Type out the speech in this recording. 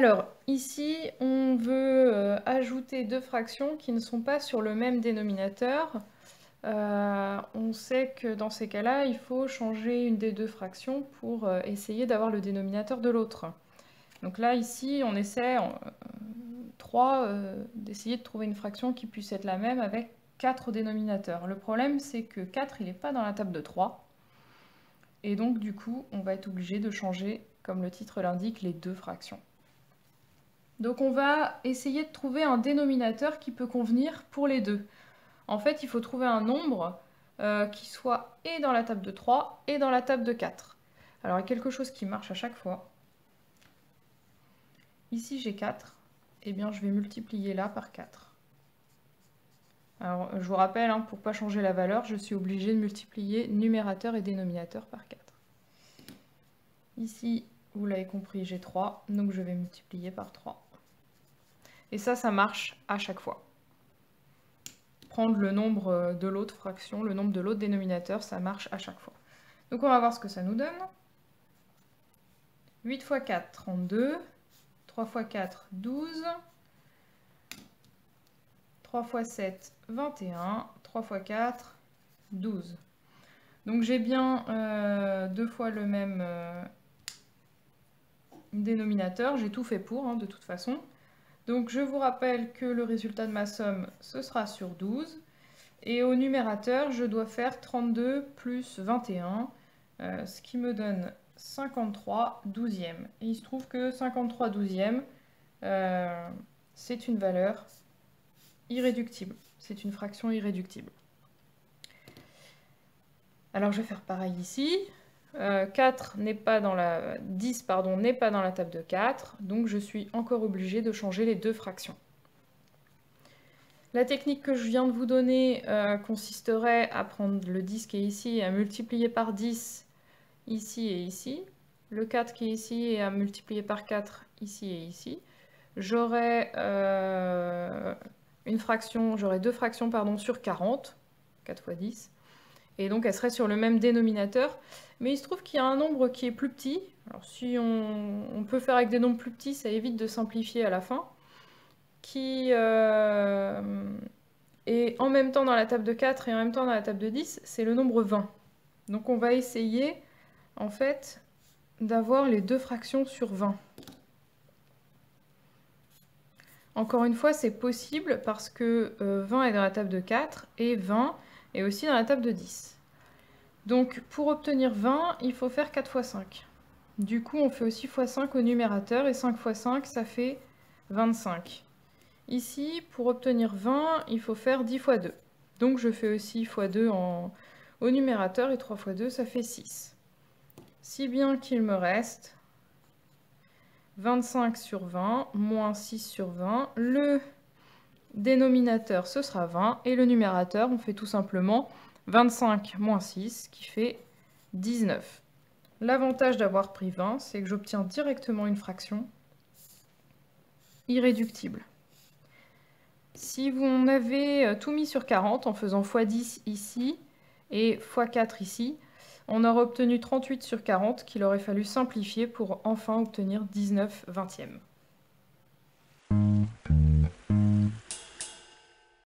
Alors, ici, on veut ajouter deux fractions qui ne sont pas sur le même dénominateur. On sait que dans ces cas-là, il faut changer une des deux fractions pour essayer d'avoir le dénominateur de l'autre. Donc là, ici, on essaie, 3, d'essayer de trouver une fraction qui puisse être la même avec 4 dénominateurs. Le problème, c'est que 4, il n'est pas dans la table de 3. Et donc, du coup, on va être obligé de changer, comme le titre l'indique, les deux fractions. Donc on va essayer de trouver un dénominateur qui peut convenir pour les deux. En fait, il faut trouver un nombre qui soit et dans la table de 3 et dans la table de 4. Alors il y a quelque chose qui marche à chaque fois. Ici j'ai 4, et bien je vais multiplier là par 4. Alors je vous rappelle, pour ne pas changer la valeur, je suis obligée de multiplier numérateur et dénominateur par 4. Ici, vous l'avez compris, j'ai 3, donc je vais multiplier par 3. Et ça marche à chaque fois. Prendre le nombre de l'autre fraction, le nombre de l'autre dénominateur, ça marche à chaque fois. Donc on va voir ce que ça nous donne. 8 x 4, 32. 3 x 4, 12. 3 x 7, 21. 3 x 4, 12. Donc j'ai bien deux fois le même dénominateur. J'ai tout fait pour, de toute façon. Donc je vous rappelle que le résultat de ma somme, ce sera sur 12. Et au numérateur, je dois faire 32 plus 21, ce qui me donne 53 douzièmes. Et il se trouve que 53 douzièmes, c'est une valeur irréductible. C'est une fraction irréductible. Alors je vais faire pareil ici. 4 n'est pas dans la... 10 pardon, n'est pas dans la table de 4, donc je suis encore obligée de changer les deux fractions. La technique que je viens de vous donner consisterait à prendre le 10 qui est ici et à multiplier par 10 ici et ici. Le 4 qui est ici et à multiplier par 4 ici et ici. J'aurai deux fractions sur 40, 4 fois 10. Et donc elles seraient sur le même dénominateur. Mais il se trouve qu'il y a un nombre qui est plus petit. Alors si on peut faire avec des nombres plus petits, ça évite de simplifier à la fin. Qui est en même temps dans la table de 4 et en même temps dans la table de 10, c'est le nombre 20. Donc on va essayer, en fait, d'avoir les deux fractions sur 20. Encore une fois, c'est possible parce que 20 est dans la table de 4 et 20 est aussi dans la table de 10. Donc pour obtenir 20, il faut faire 4 x 5. Du coup, on fait aussi x 5 au numérateur et 5 x 5, ça fait 25. Ici, pour obtenir 20, il faut faire 10 x 2. Donc je fais aussi x 2 au numérateur et 3 x 2, ça fait 6. Si bien qu'il me reste 25 sur 20 moins 6 sur 20. Le dénominateur, ce sera 20. Et le numérateur, on fait tout simplement 25 moins 6, qui fait 19. L'avantage d'avoir pris 20, c'est que j'obtiens directement une fraction irréductible. Si vous avez tout mis sur 40 en faisant x10 ici et x4 ici, on aurait obtenu 38 sur 40 qu'il aurait fallu simplifier pour enfin obtenir 19 vingtièmes.